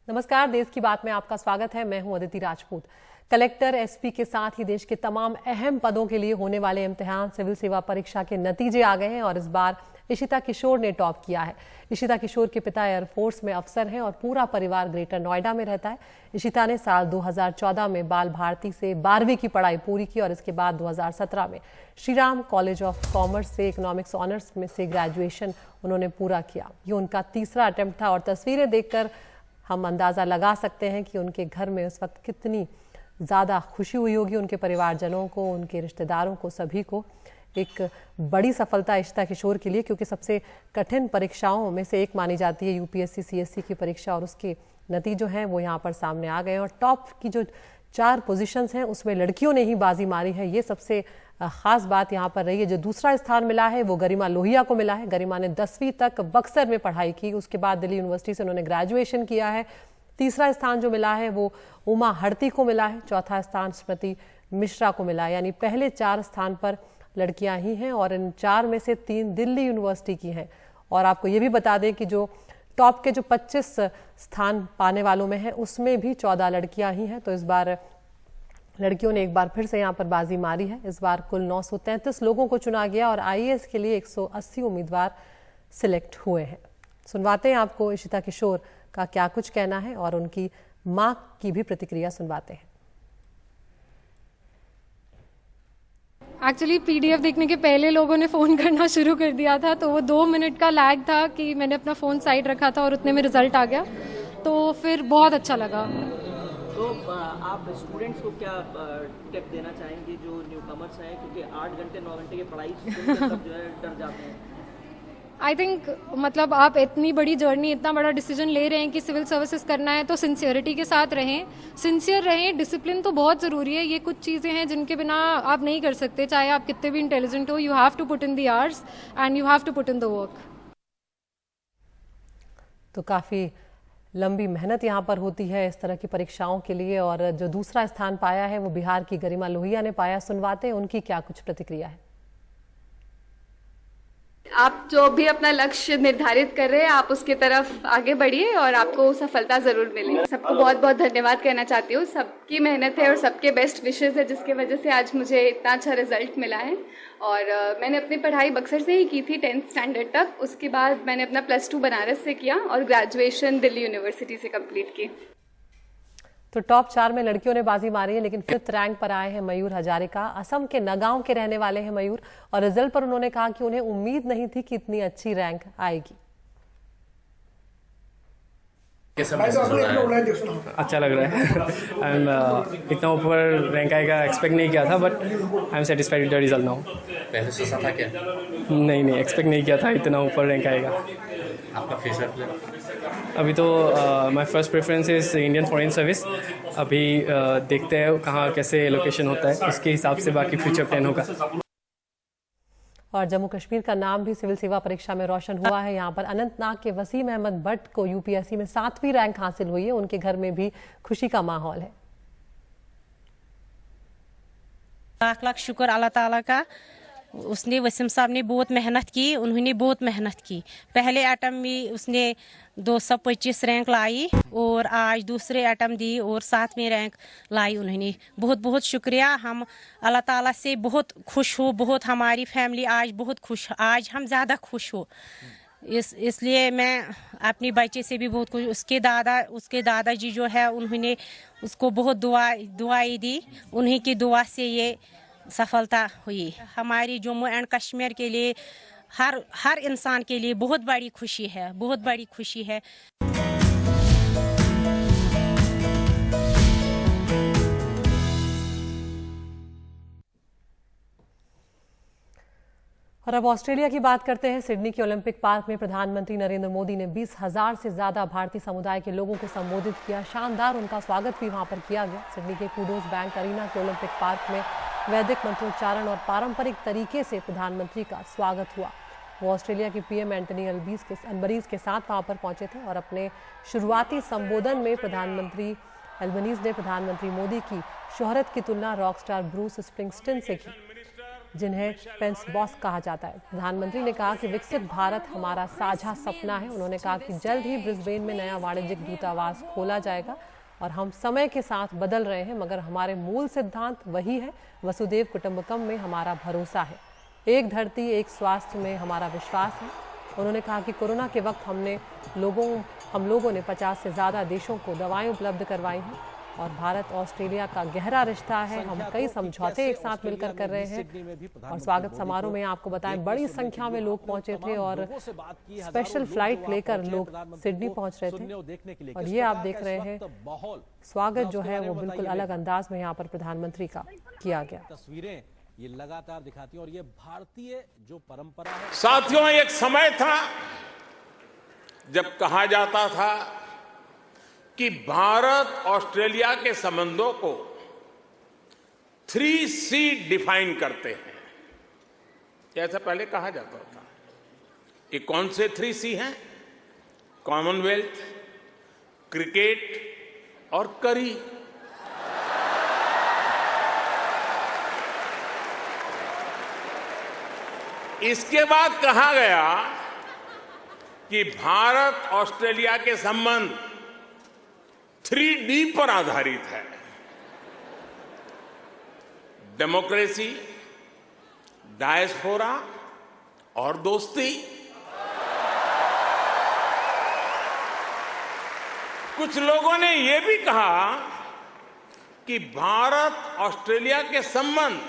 नमस्कार, देश की बात में आपका स्वागत है। मैं हूं अदिति राजपूत। कलेक्टर, एसपी के साथ ही देश के तमाम अहम पदों के लिए होने वाले इम्तिहान सिविल सेवा परीक्षा के नतीजे आ गए हैं और इस बार इशिता किशोर ने टॉप किया है। इशिता किशोर के पिता एयरफोर्स में अफसर हैं और पूरा परिवार ग्रेटर नोएडा में रहता है। इशिता ने साल 2014 में बाल भारती से 12वीं की पढ़ाई पूरी की और इसके बाद 2017 में श्रीराम कॉलेज ऑफ कॉमर्स से इकोनॉमिक्स ऑनर्स में से ग्रेजुएशन उन्होंने पूरा किया। ये उनका तीसरा अटेम्प्ट था और तस्वीरें देखकर हम अंदाज़ा लगा सकते हैं कि उनके घर में उस वक्त कितनी ज़्यादा खुशी हुई होगी। उनके परिवारजनों को, उनके रिश्तेदारों को, सभी को एक बड़ी सफलता इशिता किशोर के लिए, क्योंकि सबसे कठिन परीक्षाओं में से एक मानी जाती है यूपीएससी सीएससी की परीक्षा और उसके नतीजे हैं वो यहाँ पर सामने आ गए। और टॉप की जो 4 पोजीशंस हैं उसमें लड़कियों ने ही बाजी मारी है। ये सबसे खास बात यहाँ पर रही है। जो दूसरा स्थान मिला है वो गरिमा लोहिया को मिला है। गरिमा ने 10वीं तक बक्सर में पढ़ाई की, उसके बाद दिल्ली यूनिवर्सिटी से उन्होंने ग्रेजुएशन किया है। तीसरा स्थान जो मिला है वो उमा हड़ती को मिला है। चौथा स्थान स्मृति मिश्रा को मिला है। यानी पहले 4 स्थान पर लड़कियां ही हैं और इन 4 में से 3 दिल्ली यूनिवर्सिटी की हैं। और आपको ये भी बता दें कि जो टॉप के जो 25 स्थान पाने वालों में है उसमें भी 14 लड़कियां ही हैं। तो इस बार लड़कियों ने एक बार फिर से यहाँ पर बाजी मारी है। इस बार कुल 933 लोगों को चुना गया और आईएएस के लिए 180 उम्मीदवार सिलेक्ट हुए हैं। सुनवाते हैं आपको इशिता किशोर का क्या कुछ कहना है और उनकी मां की भी प्रतिक्रिया सुनवाते हैं। एक्चुअली पीडीएफ देखने के पहले लोगों ने फ़ोन करना शुरू कर दिया था, तो वो 2 मिनट का लैग था कि मैंने अपना फ़ोन साइड रखा था और उतने में रिजल्ट आ गया, तो फिर बहुत अच्छा लगा। तो आप स्टूडेंट्स को क्या टिप देना चाहेंगे जो न्यू कमर्स हैं, क्योंकि 8 घंटे 9 घंटे की पढ़ाई सब जो है डर जाते हैं? आई थिंक मतलब आप इतनी बड़ी जर्नी, इतना बड़ा डिसीजन ले रहे हैं कि सिविल सर्विसेज करना है, तो सिंसियरिटी के साथ रहें, सिंसियर रहें। डिसिप्लिन तो बहुत ज़रूरी है। ये कुछ चीज़ें हैं जिनके बिना आप नहीं कर सकते, चाहे आप कितने भी इंटेलिजेंट हो। You have to put in the hours and you have to put in the work. तो काफ़ी लंबी मेहनत यहाँ पर होती है इस तरह की परीक्षाओं के लिए। और जो दूसरा स्थान पाया है वो बिहार की गरिमा लोहिया ने पाया। सुनवाते हैं उनकी क्या कुछ प्रतिक्रिया है। आप जो भी अपना लक्ष्य निर्धारित कर रहे हैं, आप उसकी तरफ आगे बढ़िए और आपको सफलता जरूर मिलेगी। सबको बहुत बहुत धन्यवाद कहना चाहती हूँ। सबकी मेहनत है और सबके बेस्ट विशेस है जिसकी वजह से आज मुझे इतना अच्छा रिजल्ट मिला है। और मैंने अपनी पढ़ाई बक्सर से ही की थी 10th स्टैंडर्ड तक। उसके बाद मैंने अपना +2 बनारस से किया और ग्रेजुएशन दिल्ली यूनिवर्सिटी से कंप्लीट की। तो टॉप 4 में लड़कियों ने बाजी मारी है, लेकिन 5th रैंक पर आए हैं मयूर हजारिका। असम के नगांव के रहने वाले हैं मयूर और रिजल्ट पर उन्होंने कहा कि उन्हें उम्मीद नहीं थी कि इतनी अच्छी रैंक आएगी। अच्छा लग रहा है एंड इतना ऊपर रैंक आएगा एक्सपेक्ट नहीं किया था, but I am satisfied with the result now. पहले सोचा था क्या? नहीं, एक्सपेक्ट नहीं किया था इतना ऊपर रैंक आएगा। आपका फ्यूचर प्लान? अभी तो my first preference is Indian foreign service. अभी देखते हैं कहाँ कैसे लोकेशन होता है, उसके हिसाब से बाकी फ्यूचर प्लान होगा। और जम्मू कश्मीर का नाम भी सिविल सेवा परीक्षा में रोशन हुआ है। यहाँ पर अनंतनाग के वसीम अहमद भट्ट को यूपीएससी में 7वीं रैंक हासिल हुई है। उनके घर में भी खुशी का माहौल है। लाख लाख शुक्र अल्लाह ताला का। उसने, वसीम साहब ने बहुत मेहनत की, उन्होंने बहुत मेहनत की। पहले अटैम्प्ट में उसने 225 रैंक लाई और आज दूसरे अटैम्प्ट दी और 7वीं रैंक लाई उन्होंने। बहुत बहुत शुक्रिया। हम अल्लाह ताला से बहुत खुश हो, बहुत हमारी फैमिली आज बहुत खुश, आज हम ज़्यादा खुश हो। इसलिए मैं अपनी बच्चे से भी बहुत खुश। उसके दादाजी जो है उन्होंने उसको बहुत दुआई दी, उन्हीं की दुआ से ये सफलता हुई। हमारी जम्मू एंड कश्मीर के लिए, हर इंसान के लिए बहुत बड़ी खुशी है, बहुत बड़ी खुशी है। और अब ऑस्ट्रेलिया की बात करते हैं। सिडनी के ओलंपिक पार्क में प्रधानमंत्री नरेंद्र मोदी ने 20,000 से ज्यादा भारतीय समुदाय के लोगों को संबोधित किया। शानदार उनका स्वागत भी वहां पर किया गया। सिडनी के कूडोज बैंक अरीना के ओलंपिक पार्क में वैदिक मंत्रोच्चारण और पारंपरिक तरीके से प्रधानमंत्री का स्वागत हुआ। वो ऑस्ट्रेलिया के पीएम एंटनी अल्बनीज के साथ वहां पर पहुंचे थे और अपने शुरुआती संबोधन में प्रधानमंत्री अल्बनीज ने प्रधानमंत्री मोदी की शोहरत की तुलना रॉक स्टार ब्रूस स्प्रिंगस्टीन से की। जिन्हें पेंस बॉस कहा जाता है। प्रधानमंत्री ने कहा कि विकसित भारत हमारा साझा सपना है। उन्होंने कहा कि जल्द ही ब्रिस्बेन में नया वाणिज्यिक दूतावास खोला जाएगा और हम समय के साथ बदल रहे हैं, मगर हमारे मूल सिद्धांत वही है। वसुदेव कुटुंबकम में हमारा भरोसा है, एक धरती एक स्वास्थ्य में हमारा विश्वास है। उन्होंने कहा कि कोरोना के वक्त हम लोगों ने 50 से ज़्यादा देशों को दवाएं उपलब्ध करवाई हैं और भारत ऑस्ट्रेलिया का गहरा रिश्ता है। हम कई समझौते एक साथ मिलकर कर रहे हैं। और स्वागत समारोह में आपको बताएं बड़ी संख्या में लोग पहुंचे थे और स्पेशल फ्लाइट लेकर लोग सिडनी पहुंच रहे थे। और ये आप देख रहे हैं, स्वागत जो है वो बिल्कुल अलग अंदाज में यहाँ पर प्रधानमंत्री का किया गया। तस्वीरें ये लगातार दिखाती हैं और ये भारतीय जो परंपरा है। साथियों, एक समय था जब कहा जाता था कि भारत ऑस्ट्रेलिया के संबंधों को 3C डिफाइन करते हैं, ऐसा पहले कहा जाता था। ये कौन से 3C हैं? कॉमनवेल्थ, क्रिकेट और करी। इसके बाद कहा गया कि भारत ऑस्ट्रेलिया के संबंध 3D पर आधारित है। डेमोक्रेसी, डायस्पोरा और दोस्ती। कुछ लोगों ने यह भी कहा कि भारत ऑस्ट्रेलिया के संबंध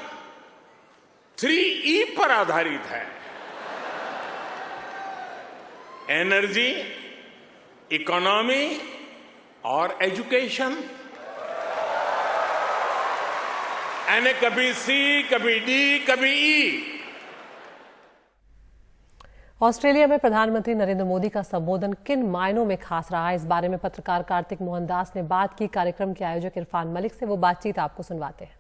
3E पर आधारित है। एनर्जी, इकोनॉमी और एजुकेशन। यानी कभी C, कभी D, कभी E। ऑस्ट्रेलिया में प्रधानमंत्री नरेंद्र मोदी का संबोधन किन मायनों में खास रहा है, इस बारे में पत्रकार कार्तिक मोहन दास ने बात की। कार्यक्रम के आयोजक इरफान मलिक से वो बातचीत आपको सुनवाते हैं।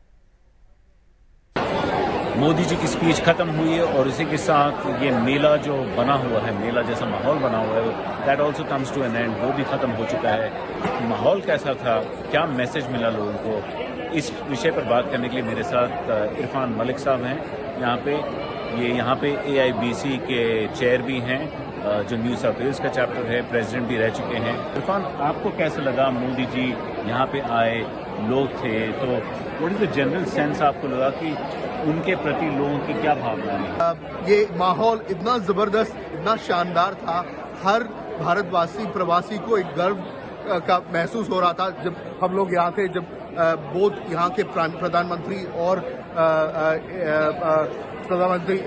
मोदी जी की स्पीच खत्म हुई है और इसी के साथ ये मेला जो बना हुआ है, मेला जैसा माहौल बना हुआ है, that also comes to an end. वो भी खत्म हो चुका है। माहौल कैसा था, क्या मैसेज मिला लोगों को, इस विषय पर बात करने के लिए मेरे साथ इरफान मलिक साहब हैं। यहाँ पे AIBC के चेयर भी हैं, जो न्यू साउथ वेल्स का चैप्टर है, प्रेसिडेंट भी रह चुके हैं। इरफान, आपको कैसा लगा मोदी जी यहाँ पे आए, लोग थे, तो what is the general sense आपको लगा कि उनके प्रति लोगों की क्या भावना है? ये माहौल इतना जबरदस्त, इतना शानदार था। हर भारतवासी, प्रवासी को एक गर्व का महसूस हो रहा था जब हम लोग यहाँ थे, जब बोध यहाँ के प्रधानमंत्री और प्रधानमंत्री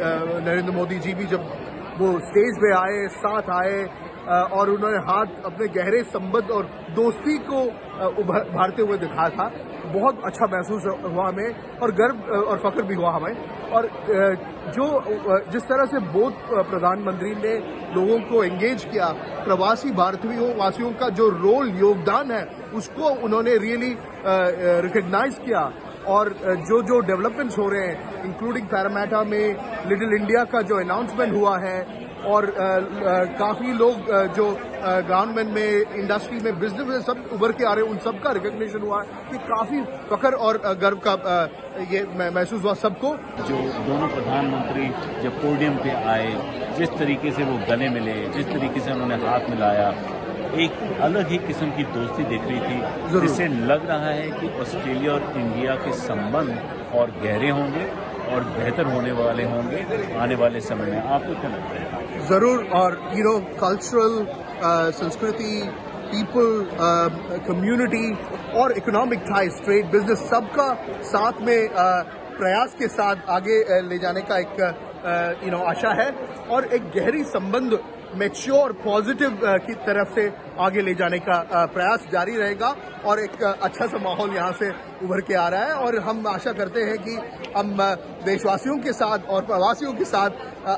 नरेंद्र मोदी जी भी जब वो स्टेज पे आए, साथ आए और उन्होंने हाथ अपने गहरे संबंध और दोस्ती को उभारते हुए दिखा था। बहुत अच्छा महसूस हुआ हमें और गर्व और फख्र भी हुआ हमें। और जिस तरह से बोध प्रधानमंत्री ने लोगों को एंगेज किया, प्रवासी भारतीयों वासियों का जो रोल, योगदान है, उसको उन्होंने रियली रिकग्नाइज किया। और जो डेवलपमेंट्स हो रहे हैं, इंक्लूडिंग पैरामेटा में लिटिल इंडिया का जो अनाउंसमेंट हुआ है, और काफी लोग जो गवर्नमेंट में, इंडस्ट्री में, बिजनेस में सब उभर के आ रहे हैं, उन सब का रिकग्निशन हुआ कि काफी फख्र और गर्व का ये महसूस हुआ सबको। जो दोनों प्रधानमंत्री जब पोडियम पे आए, जिस तरीके से वो गले मिले, जिस तरीके से उन्होंने हाथ मिलाया, एक अलग ही किस्म की दोस्ती दिख रही थी, जिससे लग रहा है कि ऑस्ट्रेलिया और इंडिया के संबंध और गहरे होंगे और बेहतर होने वाले होंगे आने वाले समय में। आपको क्या लगता है? जरूर। और कल्चरल, संस्कृति, पीपल, कम्युनिटी और इकोनॉमिक टाइज, ट्रेड, बिजनेस, सबका साथ में प्रयास के साथ आगे ले जाने का एक आशा है और एक गहरी संबंध मैच्योर, पॉजिटिव की तरफ से आगे ले जाने का प्रयास जारी रहेगा। और एक अच्छा सा माहौल यहाँ से उभर के आ रहा है और हम आशा करते हैं कि हम देशवासियों के साथ और प्रवासियों के साथ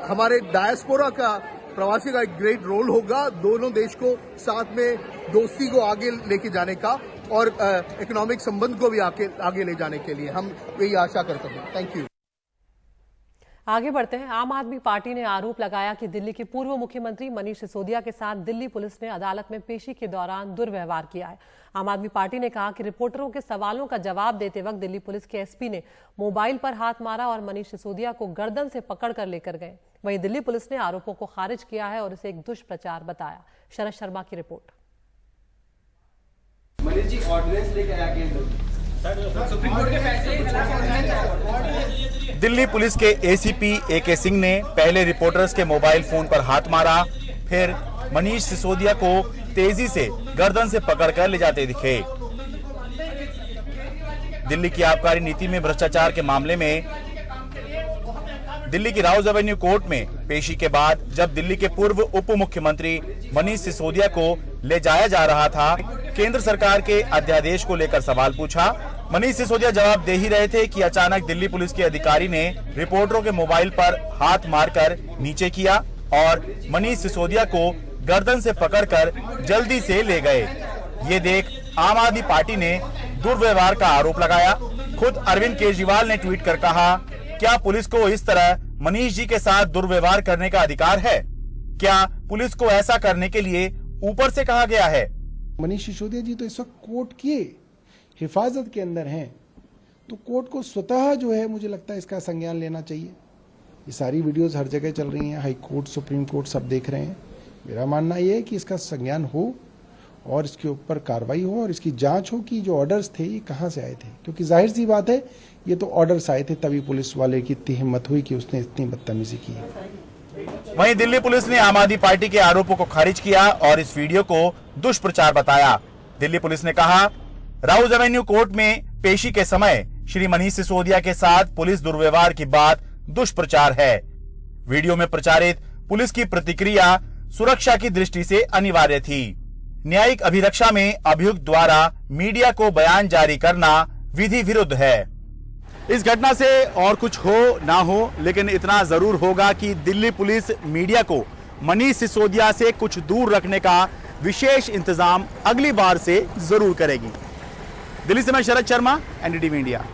हमारे डायस्पोरा का, प्रवासी का एक ग्रेट रोल होगा दोनों देश को साथ में दोस्ती को आगे लेके जाने का और इकोनॉमिक संबंध को भी आगे ले जाने के लिए हम यही आशा करते हैं। Thank you. आगे बढ़ते हैं। आम आदमी पार्टी ने आरोप लगाया कि दिल्ली के पूर्व मुख्यमंत्री मनीष सिसोदिया के साथ दिल्ली पुलिस ने अदालत में पेशी के दौरान दुर्व्यवहार किया है। आम आदमी पार्टी ने कहा कि रिपोर्टरों के सवालों का जवाब देते वक्त दिल्ली पुलिस के एसपी ने मोबाइल पर हाथ मारा और मनीष सिसोदिया को गर्दन से पकड़कर लेकर गए। वहीं दिल्ली पुलिस ने आरोपों को खारिज किया है और इसे एक दुष्प्रचार बताया। शरद शर्मा की रिपोर्ट। मनीष जी ऑर्डिनेंस लेकर आया केंद्र सुप्रीम कोर्ट के फैसले दिल्ली पुलिस के एसीपी AK सिंह ने पहले रिपोर्टर्स के मोबाइल फोन पर हाथ मारा, फिर मनीष सिसोदिया को तेजी से गर्दन से पकड़कर ले जाते दिखे। दिल्ली की आबकारी नीति में भ्रष्टाचार के मामले में दिल्ली की राउज एवेन्यू कोर्ट में पेशी के बाद जब दिल्ली के पूर्व उप मुख्यमंत्री मनीष सिसोदिया को ले जाया जा रहा था, केंद्र सरकार के अध्यादेश को लेकर सवाल पूछा। मनीष सिसोदिया जवाब दे ही रहे थे कि अचानक दिल्ली पुलिस के अधिकारी ने रिपोर्टरों के मोबाइल पर हाथ मारकर नीचे किया और मनीष सिसोदिया को गर्दन से पकड़कर जल्दी से ले गए। ये देख आम आदमी पार्टी ने दुर्व्यवहार का आरोप लगाया। खुद अरविंद केजरीवाल ने ट्वीट कर कहा, क्या पुलिस को इस तरह मनीष जी के साथ दुर्व्यवहार करने का अधिकार है? क्या पुलिस को ऐसा करने के लिए ऊपर से कहा गया है? मनीष सिसोदिया जी तो इस वक्त कोर्ट की हिफाजत के अंदर हैं, तो कोर्ट को स्वतः जो है मुझे लगता है इसका संज्ञान लेना चाहिए। ये सारी वीडियोस हर जगह चल रही हैं, हाई कोर्ट, सुप्रीम कोर्ट सब देख रहे हैं। मेरा मानना ये है कि इसका संज्ञान हो और इसके ऊपर कार्रवाई हो और इसकी जांच हो कि जो ऑर्डर्स थे ये कहाँ से आए थे, क्योंकि जाहिर सी बात है ये तो ऑर्डर्स आए थे, तभी पुलिस वाले की इतनी हिम्मत हुई कि उसने इतनी बदतमीजी की। वहीं दिल्ली पुलिस ने आम आदमी पार्टी के आरोपों को खारिज किया और इस वीडियो को दुष्प्रचार बताया। दिल्ली पुलिस ने कहा, राउज एवेन्यू कोर्ट में पेशी के समय श्री मनीष सिसोदिया के साथ पुलिस दुर्व्यवहार की बात दुष्प्रचार है। वीडियो में प्रचारित पुलिस की प्रतिक्रिया सुरक्षा की दृष्टि से अनिवार्य थी। न्यायिक अभिरक्षा में अभियुक्त द्वारा मीडिया को बयान जारी करना विधि विरुद्ध है। इस घटना से और कुछ हो ना हो, लेकिन इतना जरूर होगा कि दिल्ली पुलिस मीडिया को मनीष सिसोदिया से कुछ दूर रखने का विशेष इंतजाम अगली बार से जरूर करेगी। दिल्ली से मैं शरद शर्मा, NDTV इंडिया।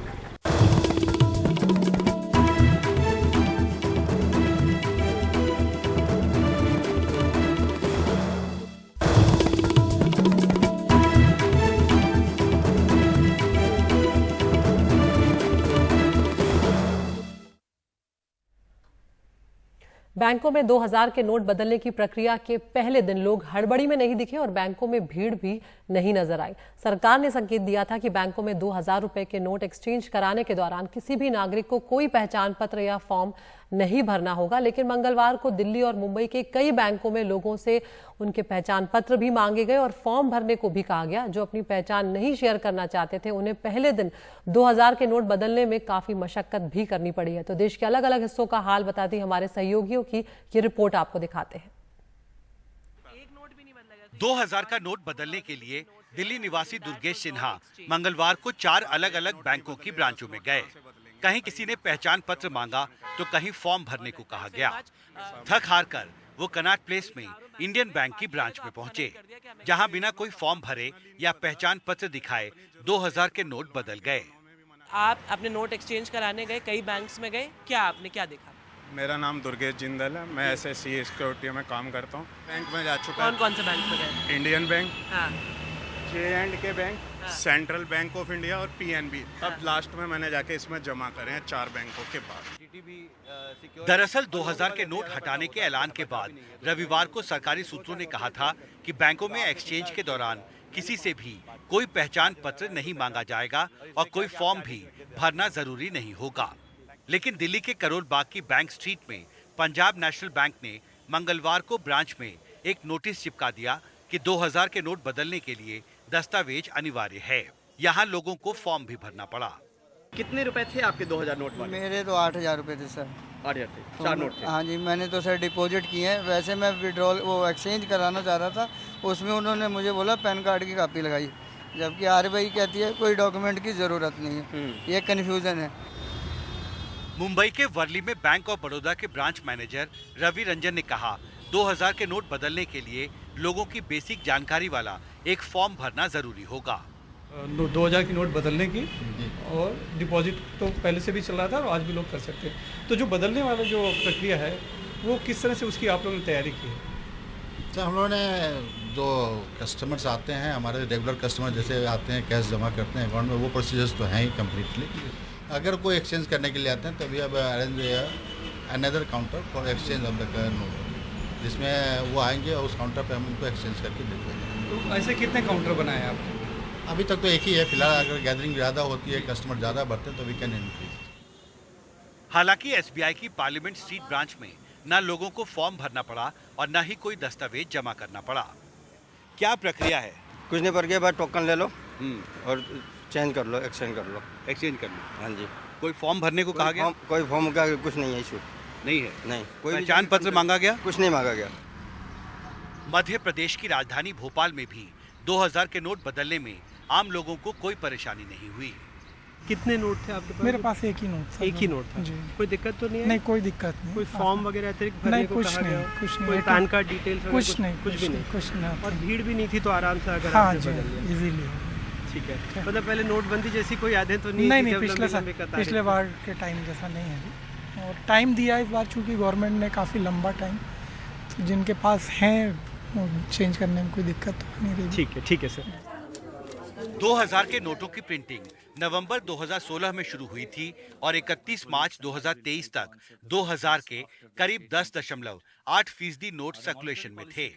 बैंकों में 2000 के नोट बदलने की प्रक्रिया के पहले दिन लोग हड़बड़ी में नहीं दिखे और बैंकों में भीड़ भी नहीं नजर आई। सरकार ने संकेत दिया था कि बैंकों में 2000 रुपए के नोट एक्सचेंज कराने के दौरान किसी भी नागरिक को कोई पहचान पत्र या फॉर्म नहीं भरना होगा, लेकिन मंगलवार को दिल्ली और मुंबई के कई बैंकों में लोगों से उनके पहचान पत्र भी मांगे गए और फॉर्म भरने को भी कहा गया। जो अपनी पहचान नहीं शेयर करना चाहते थे उन्हें पहले दिन 2000 के नोट बदलने में काफी मशक्कत भी करनी पड़ी है। तो देश के अलग अलग हिस्सों का हाल बताती हमारे सहयोगियों की ये रिपोर्ट आपको दिखाते हैं। 2000 का नोट बदलने के लिए दिल्ली निवासी दुर्गेश सिन्हा मंगलवार को 4 अलग अलग बैंकों की ब्रांचों में गए। कहीं किसी ने पहचान पत्र मांगा तो कहीं फॉर्म भरने को कहा गया। थक हार कर वो कनॉट प्लेस में इंडियन बैंक की ब्रांच में पहुंचे, जहां बिना कोई फॉर्म भरे या पहचान पत्र दिखाए 2000 के नोट बदल गए। आप अपने नोट एक्सचेंज कराने गए, कई बैंक्स में गए, क्या आपने क्या देखा? मेरा नाम दुर्गेश जिंदल है, मैं SSC सिक्योरिटी में काम करता हूँ। बैंक में जा चुका हूँ। कौन से बैंक में गए? इंडियन बैंक, हाँ। J&K bank, central bank of India और PNB। अब लास्ट में मैंने जाके इसमें जमा करे हैं 4 बैंकों के बाद। दरअसल 2000 के नोट हटाने के ऐलान के बाद रविवार को सरकारी सूत्रों ने कहा था कि बैंकों में एक्सचेंज के दौरान किसी से भी कोई पहचान पत्र नहीं मांगा जाएगा और कोई फॉर्म भी भरना जरूरी नहीं होगा। लेकिन दिल्ली के करोल बाग की बैंक स्ट्रीट में पंजाब नेशनल बैंक ने मंगलवार को ब्रांच में एक नोटिस चिपका दिया कि 2000 के नोट बदलने के लिए दस्तावेज अनिवार्य है। यहाँ लोगों को फॉर्म भी भरना पड़ा। कितने रुपए थे आपके 2000 नोट वाले? मेरे तो 8000 रुपए थे सर। 8000 थे, 4 नोट थे। हाँ जी, मैंने तो सर डिपॉजिट किए हैं। वैसे मैं विड्रॉल वो एक्सचेंज कराना चाह रहा था, उसमें उन्होंने मुझे बोला पैन कार्ड की कॉपी लगाई, जबकि RBI कहती है कोई डॉक्यूमेंट की जरूरत नहीं है। ये कन्फ्यूजन है। मुंबई के वर्ली में बैंक ऑफ बड़ौदा के ब्रांच मैनेजर रवि रंजन ने कहा, 2000 के नोट बदलने के लिए लोगों की बेसिक जानकारी वाला एक फॉर्म भरना जरूरी होगा। 2000 की नोट बदलने की, और डिपॉजिट तो पहले से भी चल रहा था और आज भी लोग कर सकते हैं। तो जो बदलने वाला जो प्रक्रिया है वो किस तरह से उसकी आप लोगों ने तैयारी की है? तो हम लोगों ने जो कस्टमर्स आते हैं, हमारे रेगुलर कस्टमर जैसे आते हैं कैश जमा करते हैं अकाउंट में, वो प्रोसीजर्स तो हैं ही कम्प्लीटली। अगर कोई एक्सचेंज करने के लिए आते हैं तभी अब arrange another counter for exchange of the note, जिसमें वो आएंगे और उस काउंटर पे हम उनको एक्सचेंज करके दे देंगे। तो ऐसे कितने काउंटर बनाए हैं आपने? अभी तक तो एक ही है फिलहाल। अगर गैदरिंग ज़्यादा होती है, कस्टमर ज़्यादा बढ़ते हैं तो वी कैन इंक्रीज। हालांकि एसबीआई की पार्लियामेंट स्ट्रीट ब्रांच में न लोगों को फॉर्म भरना पड़ा और न ही कोई दस्तावेज जमा करना पड़ा। क्या प्रक्रिया है? कुछ नहीं, पर के बाद टोकन ले लो और चेंज कर लो, एक्सचेंज कर लो। एक्सचेंज कर लो। हाँ जी। कोई फॉर्म भरने को कहा गया? कोई फॉर्म का कुछ नहीं है, इशू नहीं है। नहीं। कोई पहचान पत्र मांगा गया? कुछ नहीं मांगा गया। मध्य प्रदेश की राजधानी भोपाल में भी 2000 के नोट बदलने में आम लोगों को कोई परेशानी नहीं हुई। कितने नोट थे आपके पास? मेरे पास एक ही नोट था। एक ही नोट था जी। कोई दिक्कत तो नहीं है? नहीं, कोई दिक्कत नहीं। कोई फॉर्म वगैरह अतिरिक्त भरने को कहा गया? कुछ नहीं। कोई पैन कार्ड डिटेल्स वगैरह? कुछ नहीं, कुछ भी नहीं। कुछ नहीं। और भीड़ भी नहीं थी तो आराम से अगर हाँ आपने जी, बदल लिया। इजीली। ठीक है, मतलब पहले नोटबंदी जैसी कोई यादें तो नहीं? नहीं, पिछले बार के टाइम जैसा नहीं है। और टाइम दिया इस बार, चूँकि गवर्नमेंट ने काफ़ी लंबा टाइम, तो जिनके पास हैं चेंज करने में कोई दिक्कत तो नहीं रही। ठीक है सर। 2000 के नोटों की प्रिंटिंग नवंबर 2016 में शुरू हुई थी और 31 मार्च 2023 तक 2000 के करीब 10.8% नोट सर्कुलेशन में थे,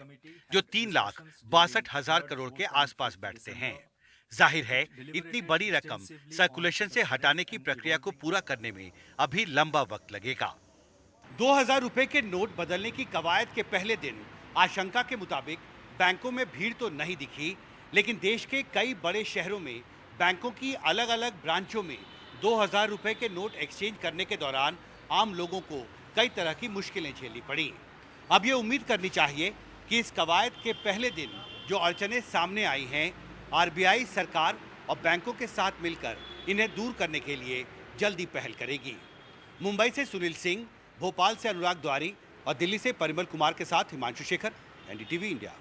जो 3,62,000 करोड़ के आसपास बैठते हैं। जाहिर है इतनी बड़ी रकम सर्कुलेशन से हटाने की प्रक्रिया को पूरा करने में अभी लंबा वक्त लगेगा। 2000 रुपए के नोट बदलने की कवायद के पहले दिन आशंका के मुताबिक बैंकों में भीड़ तो नहीं दिखी, लेकिन देश के कई बड़े शहरों में बैंकों की अलग अलग ब्रांचों में 2000 रुपए के नोट एक्सचेंज करने के दौरान आम लोगों को कई तरह की मुश्किलें झेलनी पड़ी। अब ये उम्मीद करनी चाहिए कि इस कवायद के पहले दिन जो अड़चनें सामने आई हैं, आरबीआई सरकार और बैंकों के साथ मिलकर इन्हें दूर करने के लिए जल्दी पहल करेगी। मुंबई से सुनील सिंह, भोपाल से अनुराग द्वारी और दिल्ली से परिमल कुमार के साथ हिमांशु शेखर, एनडीटीवी इंडिया।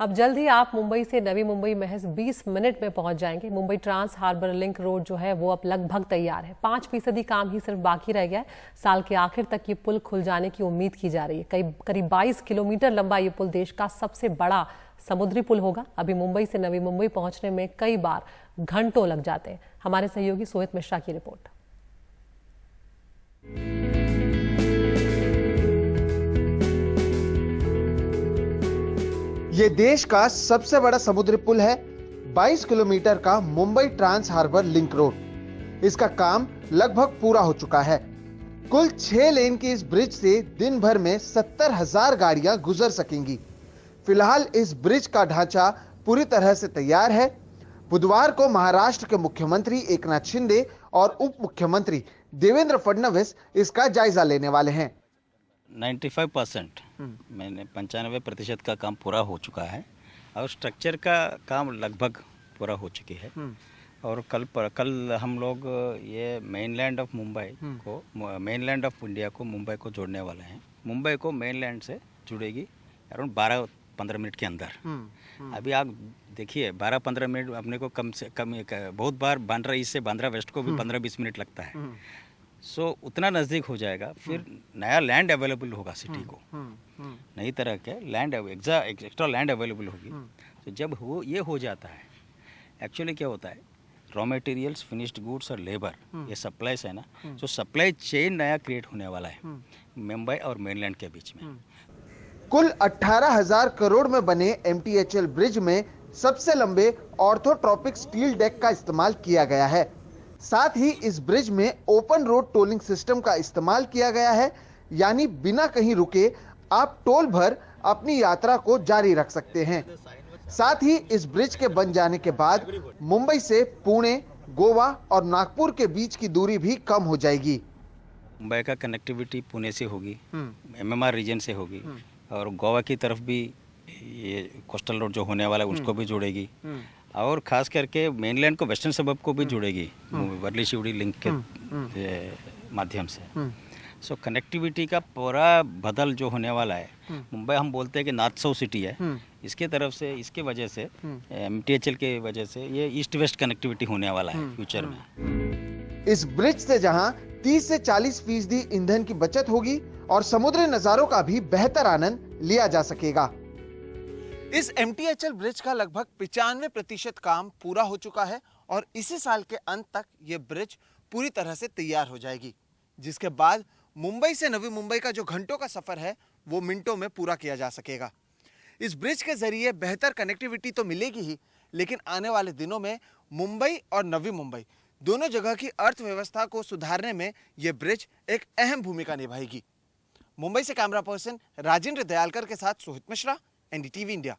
अब जल्द ही आप मुंबई से नवी मुंबई महज 20 मिनट में पहुंच जाएंगे। Mumbai trans harbour link road जो है वो अब लगभग तैयार है। 5% काम ही सिर्फ बाकी रह गया है। साल के आखिर तक ये पुल खुल जाने की उम्मीद की जा रही है। करीब 22 किलोमीटर लंबा ये पुल देश का सबसे बड़ा समुद्री पुल होगा। अभी मुंबई से नवी मुंबई पहुंचने में कई बार घंटों लग जाते हैं। हमारे सहयोगी सोहित मिश्रा की रिपोर्ट। ये देश का सबसे बड़ा समुद्री पुल है। 22 किलोमीटर का Mumbai trans harbour link road. इसका काम लगभग पूरा हो चुका है। कुल 6 लेन की इस ब्रिज से दिन भर में 70,000 गाड़ियां गुजर सकेंगी। फिलहाल इस ब्रिज का ढांचा पूरी तरह से तैयार है। बुधवार को महाराष्ट्र के मुख्यमंत्री एकनाथ शिंदे और उप मुख्यमंत्री देवेंद्र फडणवीस इसका जायजा लेने वाले हैं। 95% मैंने 95% का काम पूरा हो चुका है और स्ट्रक्चर का काम लगभग पूरा हो चुकी है। और कल हम लोग ये मेनलैंड ऑफ मुंबई को, मेनलैंड ऑफ इंडिया को मुंबई को जोड़ने वाले हैं। मुंबई को मेनलैंड से जुड़ेगी अराउंड 12-15 मिनट के अंदर। अभी आप देखिए 12-15 मिनट अपने को कम से कम, बहुत बार बांद्रा ईस्ट से बांद्रा वेस्ट को भी 15-20 मिनट लगता है। सो उतना नज़दीक हो जाएगा। फिर नया लैंड अवेलेबल होगा सिटी को, नई तरह के लैंड एक्स्ट्रा लैंड अवेलेबल होगी। तो जब ये हो जाता है, एक्चुअली क्या होता है, रॉ मटेरियल्स, फिनिश्ड गुड्स और लेबर, ये सप्लाईज है ना, तो सप्लाई चेन नया क्रिएट होने वाला है मुंबई और मेनलैंड के बीच में। कुल 18,000 करोड़ में बने MTHL ब्रिज में सबसे लंबे ऑर्थोट्रॉपिक स्टील डेक का इस्तेमाल किया गया है। साथ ही इस ब्रिज में ओपन रोड टोलिंग सिस्टम का इस्तेमाल किया गया है, यानी बिना कहीं रुके आप टोल भर अपनी यात्रा को जारी रख सकते हैं। साथ ही इस ब्रिज के बन जाने के बाद मुंबई से पुणे, गोवा और नागपुर के बीच की दूरी भी कम हो जाएगी। मुंबई का कनेक्टिविटी पुणे से होगी, MMR रीजन से होगी और गोवा की तरफ भी ये कोस्टल रोड जो होने वाला है उसको भी जोड़ेगी और खास करके मेनलैंड को वेस्टर्न सबब को भी जोड़ेगी वर्ली शिवड़ी लिंक के माध्यम से। सो कनेक्टिविटी का पूरा बदल जो होने वाला है, मुंबई हम बोलते हैं कि नॉर्थ साउथ सिटी है, इसके तरफ से इसके वजह से MTHL के वजह से ये ईस्ट वेस्ट कनेक्टिविटी होने वाला है फ्यूचर में। इस ब्रिज से जहां 30 से 40% ईंधन की बचत होगी और समुद्री नजारों का भी बेहतर आनंद लिया जा सकेगा। इस MTHL ब्रिज का लगभग 95% काम पूरा हो चुका है और इसी साल के अंत तक ये ब्रिज पूरी तरह से तैयार हो जाएगी, जिसके बाद मुंबई से नवी मुंबई का जो घंटों का सफर है वो मिनटों में पूरा किया जा सकेगा। इस ब्रिज के जरिए बेहतर कनेक्टिविटी तो मिलेगी ही, लेकिन आने वाले दिनों में मुंबई और नवी मुंबई दोनों जगह की अर्थव्यवस्था को सुधारने में यह ब्रिज एक अहम भूमिका निभाएगी। मुंबई से कैमरा पर्सन राजेंद्र दयालकर के साथ सोहित मिश्रा, NDTV इंडिया।